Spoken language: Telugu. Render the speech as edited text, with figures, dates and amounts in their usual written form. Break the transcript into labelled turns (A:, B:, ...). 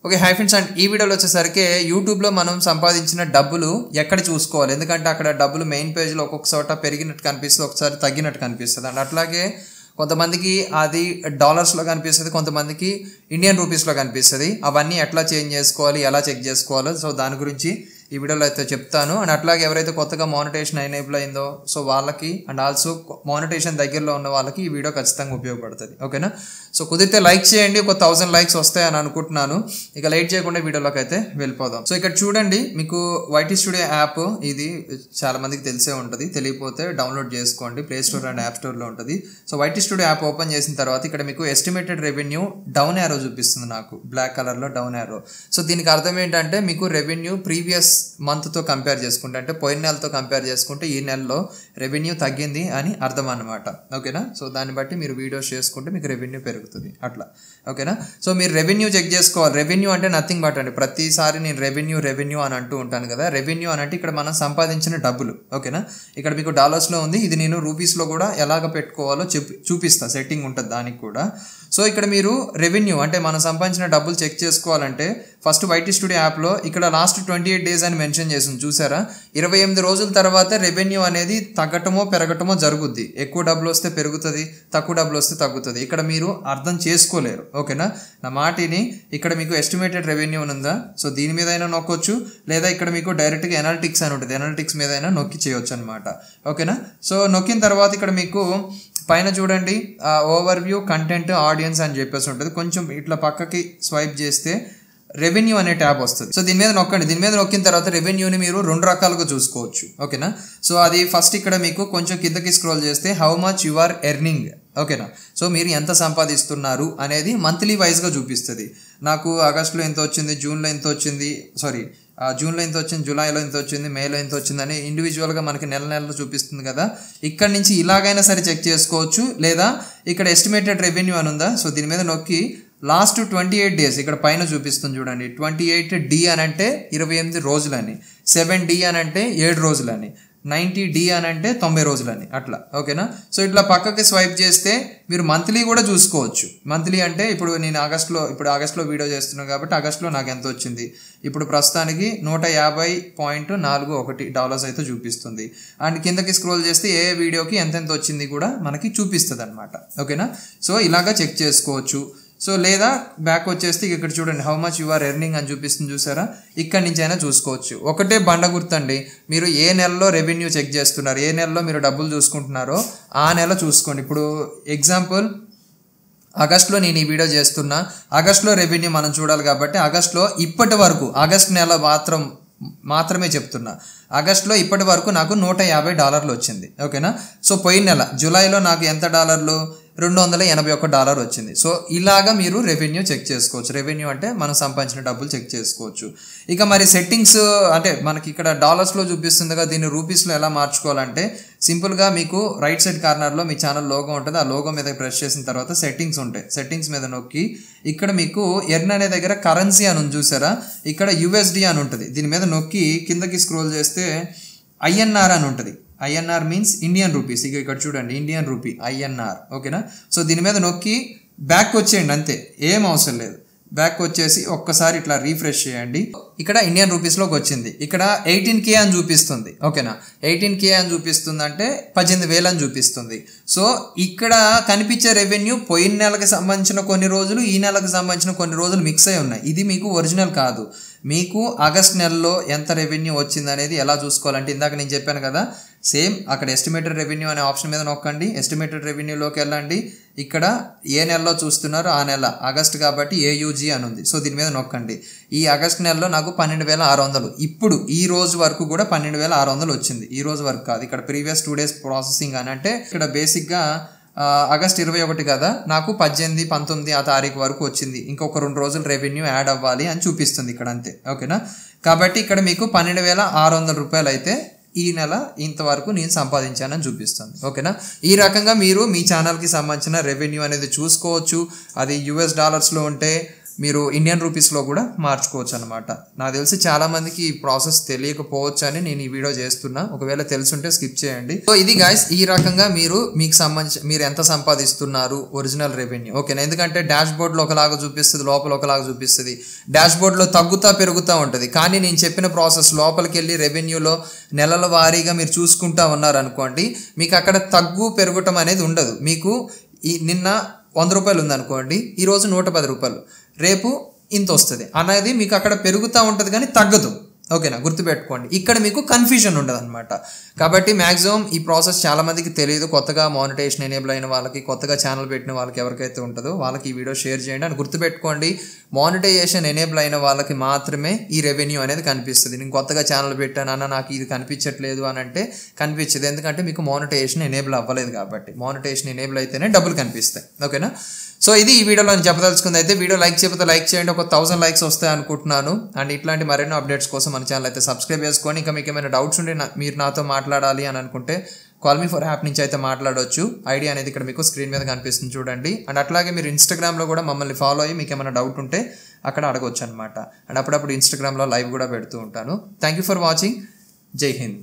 A: ఓకే హై ఫ్రెండ్స్, అండ్ ఈ వీడియోలో వచ్చేసరికి యూట్యూబ్లో మనం సంపాదించిన డబ్బులు ఎక్కడ చూసుకోవాలి. ఎందుకంటే అక్కడ డబ్బులు మెయిన్ పేజ్లో ఒక్కొక్క చోట పెరిగినట్టు కనిపిస్తుంది, ఒకసారి తగ్గినట్టు కనిపిస్తుంది. అండ్ అట్లాగే కొంతమందికి అది డాలర్స్లో కనిపిస్తుంది, కొంతమందికి ఇండియన్ రూపీస్లో కనిపిస్తుంది. అవన్నీ ఎట్లా చేంజ్ చేసుకోవాలి, ఎలా చెక్ చేసుకోవాలో సో దాని గురించి ఈ వీడియోలో అయితే చెప్తాను. అండ్ అట్లాగే ఎవరైతే కొత్తగా మానిటైజేషన్ ఎనేబుల్ అయిందో సో వాళ్ళకి, అండ్ ఆల్సో మానిటైజేషన్ దగ్గరలో ఉన్న వాళ్ళకి ఈ వీడియో ఖచ్చితంగా ఉపయోగపడుతుంది. ఓకేనా, సో కుదిరితే లైక్ చేయండి, ఒక 1000 లైక్స్ వస్తాయని అనుకుంటున్నాను. ఇక లేట్ చేయకుండా వీడియోలోకి అయితే వెళ్ళిపోదాం. సో ఇక్కడ చూడండి, మీకు వైటీ స్టూడియో యాప్ ఇది చాలా మందికి తెలిసే ఉంటుంది, తెలియకపోతే డౌన్లోడ్ చేసుకోండి, ప్లే స్టోర్ అండ్ యాప్ స్టోర్లో ఉంటుంది. So YT studio app open చేసిన తర్వాత ఇక్కడ మీకు ఎస్టిమేటెడ్ రెవెన్యూ డౌన్ యారో చూపిస్తుంది, నాకు బ్లాక్ కలర్లో డౌన్ యారో. సో దీనికి అర్థం ఏంటంటే మీకు రెవెన్యూ ప్రీవియస్ మంత్తో కంపేర్ చేసుకుంటే, అంటే పోయిన నెలతో కంపేర్ చేసుకుంటే ఈ నెలలో రెవెన్యూ తగ్గింది అని అర్థం అన్నమాట. ఓకేనా, సో దాన్ని బట్టి మీరు వీడియోస్ చేసుకుంటే మీకు రెవెన్యూ పెరుగుతుంది అట్లా. ఓకేనా, సో మీరు రెవెన్యూ చెక్ చేసుకోవాలి. రెవెన్యూ అంటే నథింగ్ బట్ అండి, ప్రతిసారి నేను రెవెన్యూ అని అంటూ ఉంటాను కదా. రెవెన్యూ అని అంటే ఇక్కడ మనం సంపాదించిన డబ్బులు. ఓకేనా, ఇక్కడ మీకు డాలర్స్లో ఉంది, ఇది నేను రూపీస్లో కూడా ఎలాగ పెట్టుకోవాలో చూపిస్తా, సెట్టింగ్ ఉంటుంది దానికి కూడా. సో ఇక్కడ మీరు రెవెన్యూ అంటే మనం సంపాదించిన డబ్బులు చెక్ చేసుకోవాలంటే ఫస్ట్ వైటీ స్టూడియో యాప్లో ఇక్కడ లాస్ట్ 28 days అని మెన్షన్ చేసింది చూసారా. 28 రోజుల తర్వాత రెవెన్యూ అనేది తగ్గటమో పెరగటమో జరుగుద్ది. ఎక్కువ డబ్బులు వస్తే పెరుగుతుంది, తక్కువ డబ్బులు వస్తే తగ్గుతుంది. ఇక్కడ మీరు అర్థం చేసుకోలేరు. ఓకేనా, నా మాటిని ఇక్కడ మీకు ఎస్టిమేటెడ్ రెవెన్యూ ఉందా, సో దీని మీద అయినా నొక్కొచ్చు, లేదా ఇక్కడ మీకు డైరెక్ట్గా ఎనాలిటిక్స్ అని ఉంటుంది, ఎనాలిటిక్స్ మీద అయినా నొక్కి చేయొచ్చు అనమాట. ఓకేనా, సో నొక్కిన తర్వాత ఇక్కడ మీకు పైన చూడండి ఓవర్ వ్యూ, కంటెంట్, ఆడియన్స్ అని చెప్పేసి ఉంటుంది. కొంచెం ఇట్లా పక్కకి స్వైప్ చేస్తే రెవెన్యూ అనే ట్యాబ్ వస్తుంది. సో దీని మీద నొక్కండి. దీని మీద నొక్కిన తర్వాత రెవెన్యూని మీరు 2 రకాలుగా చూసుకోవచ్చు. ఓకేనా, సో అది ఫస్ట్ ఇక్కడ మీకు కొంచెం కిందకి స్క్రోల్ చేస్తే how much you are earning. ఓకేనా, సో మీరు ఎంత సంపాదిస్తున్నారు అనేది మంత్లీ వైజ్గా చూపిస్తుంది. నాకు ఆగస్టులో ఎంత వచ్చింది, జూన్లో ఎంత వచ్చింది, జూన్లో ఎంత వచ్చింది, జూలైలో ఎంత వచ్చింది, మేలో ఎంత వచ్చింది అని ఇండివిజువల్గా మనకి నెలలో చూపిస్తుంది కదా. ఇక్కడ నుంచి ఇలాగైనా సరే చెక్ చేసుకోవచ్చు, లేదా ఇక్కడ ఎస్టిమేటెడ్ రెవెన్యూ అని ఉందా, సో దీని మీద నొక్కి లాస్ట్ 28 days ఇక్కడ పైన చూపిస్తుంది చూడండి. 28D అని అంటే 28 రోజులని, 7D అని అంటే 7 రోజులని, 90D అని అంటే 90 రోజులని అట్లా. ఓకేనా, సో ఇట్లా పక్కకి స్వైప్ చేస్తే మీరు మంత్లీ కూడా చూసుకోవచ్చు. మంత్లీ అంటే ఇప్పుడు నేను ఆగస్టులో వీడియో చేస్తున్నాను కాబట్టి ఆగస్టులో నాకు ఎంత వచ్చింది, ఇప్పుడు ప్రస్తుతానికి $150.41 అయితే చూపిస్తుంది. అండ్ కిందకి స్క్రోల్ చేస్తే ఏ వీడియోకి ఎంతెంత వచ్చింది కూడా మనకి చూపిస్తుంది అనమాట. ఓకేనా, సో ఇలాగా చెక్ చేసుకోవచ్చు. సో లేదా బ్యాక్ వచ్చేస్తే ఇక్కడ చూడండి how much you are earning అని చూపిస్తుంది చూసారా, ఇక్కడ నుంచి అయినా చూసుకోవచ్చు. ఒకటే బండ గుర్తండి, మీరు ఏ నెలలో రెవెన్యూ చెక్ చేస్తున్నారు, ఏ నెలలో మీరు డబ్బులు చూసుకుంటున్నారో ఆ నెల చూసుకోండి. ఇప్పుడు ఎగ్జాంపుల్ ఆగస్టులో నేను ఈ వీడియో చేస్తున్నా, ఆగస్టులో రెవెన్యూ మనం చూడాలి కాబట్టి ఆగస్టులో ఇప్పటి వరకు, ఆగస్టు నెల మాత్రమే చెప్తున్నా, ఆగస్టులో ఇప్పటి వరకు నాకు $150 వచ్చింది. ఓకేనా, సో పోయిన నెల జూలైలో నాకు ఎంత డాలర్లు, $281 వచ్చింది. సో ఇలాగా మీరు రెవెన్యూ చెక్ చేసుకోవచ్చు. రెవెన్యూ అంటే మనం సంపాదించిన డబ్బులు చెక్ చేసుకోవచ్చు. ఇక మరి సెట్టింగ్స్ అంటే మనకి ఇక్కడ డాలర్స్లో చూపిస్తుంది కదా, దీన్ని రూపీస్లో ఎలా మార్చుకోవాలంటే సింపుల్గా మీకు రైట్ సైడ్ కార్నర్లో మీ ఛానల్ లోగో ఉంటుంది, ఆ లోగో మీద ప్రెస్ చేసిన తర్వాత సెట్టింగ్స్ ఉంటాయి. సెట్టింగ్స్ మీద నొక్కి ఇక్కడ మీకు ఎర్న్ అనే దగ్గర కరెన్సీ అని చూసారా, ఇక్కడ USD అని ఉంటుంది. దీని మీద నొక్కి కిందకి స్క్రోల్ చేస్తే INR అని ఉంటుంది. INR means Indian rupees. ఇక ఇక్కడ చూడండి ఇండియన్ రూపీ INR. ఓకేనా, సో దీని మీద నొక్కి బ్యాక్ వచ్చేయండి, అంతే, ఏం అవసరం లేదు. బ్యాక్ వచ్చేసి ఒక్కసారి ఇట్లా రీఫ్రెష్ చేయండి. ఇక్కడ ఇండియన్ రూపీస్లోకి వచ్చింది, ఇక్కడ 18K అని చూపిస్తుంది. ఓకేనా, 18K అని చూపిస్తుంది అంటే 18,000 అని చూపిస్తుంది. సో ఇక్కడ కనిపించే రెవెన్యూ పోయిన నెలకు సంబంధించిన కొన్ని రోజులు, ఈ నెలకు సంబంధించిన కొన్ని రోజులు మిక్స్ అయి ఉన్నాయి. ఇది మీకు ఒరిజినల్ కాదు. మీకు ఆగస్ట్ నెలలో ఎంత రెవెన్యూ వచ్చింది అనేది ఎలా చూసుకోవాలంటే ఇందాక నేను చెప్పాను కదా, సేమ్ అక్కడ ఎస్టిమేటెడ్ రెవెన్యూ అనే ఆప్షన్ మీద నొక్కండి. ఎస్టిమేటెడ్ రెవెన్యూలోకి వెళ్ళండి. ఇక్కడ ఏ నెలలో చూస్తున్నారో ఆ నెల, ఆగస్ట్ కాబట్టి AUG అని ఉంది, సో దీని మీద నొక్కండి. ఈ ఆగస్ట్ నెలలో నాకు 12,600, ఇప్పుడు ఈ రోజు వరకు కూడా 12,600 వచ్చింది. ఈ రోజు వరకు కాదు, ఇక్కడ ప్రీవియస్ 2 days ప్రాసెసింగ్ అని అంటే ఇక్కడ బేసిక్గా ఆగస్ట్ 21 కదా, నాకు 18, 19 ఆ తారీఖు వరకు వచ్చింది. ఇంకొక 2 రోజులు రెవెన్యూ యాడ్ అవ్వాలి అని చూపిస్తుంది ఇక్కడ, అంతే. ఓకేనా, కాబట్టి ఇక్కడ మీకు $12,600 అయితే ఈ నెల ఇంతవరకు నేను సంపాదించానని చూపిస్తుంది. ఓకేనా, ఈ రకంగా మీరు మీ ఛానల్కి సంబంధించిన రెవెన్యూ అనేది చూసుకోవచ్చు. అది US డాలర్స్లో ఉంటే మీరు ఇండియన్ రూపీస్లో కూడా మార్చుకోవచ్చు అనమాట. నాకు తెలిసి చాలామందికి ఈ ప్రాసెస్ తెలియకపోవచ్చు అని నేను ఈ వీడియో చేస్తున్నా. ఒకవేళ తెలుసుంటే స్కిప్ చేయండి. సో ఇది గైస్, ఈ రకంగా మీకు సంబంధించి మీరు ఎంత సంపాదిస్తున్నారు ఒరిజినల్ రెవెన్యూ, ఓకేనా. ఎందుకంటే డాష్ బోర్డ్లో ఒకలాగా చూపిస్తుంది, లోపల ఒకలాగా చూపిస్తుంది. డాష్ బోర్డ్లో తగ్గుతా పెరుగుతూ ఉంటుంది. కానీ నేను చెప్పిన ప్రాసెస్ లోపలికి వెళ్ళి రెవెన్యూలో నెలల వారీగా మీరు చూసుకుంటా ఉన్నారనుకోండి, మీకు అక్కడ తగ్గు పెరగటం అనేది ఉండదు. మీకు నిన్న 100 రూపాయలు ఉందనుకోండి, ఈరోజు 110 రూపాయలు, రేపు ఇంత వస్తుంది అనేది మీకు అక్కడ పెరుగుతూ ఉంటుంది కానీ తగ్గదు, ఓకేనా. గుర్తుపెట్టుకోండి, ఇక్కడ మీకు కన్ఫ్యూజన్ ఉండదు అనమాట. కాబట్టి మ్యాక్సిమం ఈ ప్రాసెస్ చాలామందికి తెలియదు. కొత్తగా మానిటైజేషన్ ఎనేబుల్ అయిన వాళ్ళకి, కొత్తగా ఛానల్ పెట్టిన వాళ్ళకి ఎవరికైతే ఉంటుందో వాళ్ళకి ఈ వీడియో షేర్ చేయండి. అని గుర్తుపెట్టుకోండి, మానిటైజేషన్ ఎనేబుల్ అయిన వాళ్ళకి మాత్రమే ఈ రెవెన్యూ అనేది కనిపిస్తుంది. నేను కొత్తగా ఛానల్ పెట్టానన్నా నాకు ఇది కనిపించట్లేదు అని అంటే కనిపించదు. ఎందుకంటే మీకు మానిటైజేషన్ ఎనేబుల్ అవ్వలేదు కాబట్టి. మానిటైజేషన్ ఎనేబుల్ అయితేనే డబ్బులు కనిపిస్తాయి, ఓకేనా. సో ఇది ఈ వీడియోలో నేను చెప్పదలుచుకుంది. అయితే వీడియో లైక్ చేయకపోతే లైక్ చేయండి. ఒక 1000 లైక్స్ వస్తాయి అనుకుంటున్నాను. అండ్ ఇట్లాంటి మరెన్నో అప్డేట్స్ కోసం మన ఛానల్ అయితే సబ్స్క్రైబ్ చేసుకోండి. ఇంకా మీకు ఏమైనా డౌట్స్ ఉంటే మీరు నాతో మాట్లాడాలి అని అనుకుంటే కాల్ మీ ఫర్ యాప్ నుంచి అయితే మాట్లాడవచ్చు. ఐడి అనేది ఇక్కడ మీకు స్క్రీన్ మీద కనిపిస్తుంది చూడండి. అండ్ అట్లాగే మీరు ఇన్స్టాగ్రామ్లో కూడా మమ్మల్ని ఫాలో అయ్యి మీకు ఏమైనా డౌట్ ఉంటే అక్కడ అడగవచ్చు అనమాట. అండ్ అప్పుడప్పుడు ఇన్స్టాగ్రామ్లో లైవ్ కూడా పెడుతూ ఉంటాను. Thank you for watching. జై హింద్.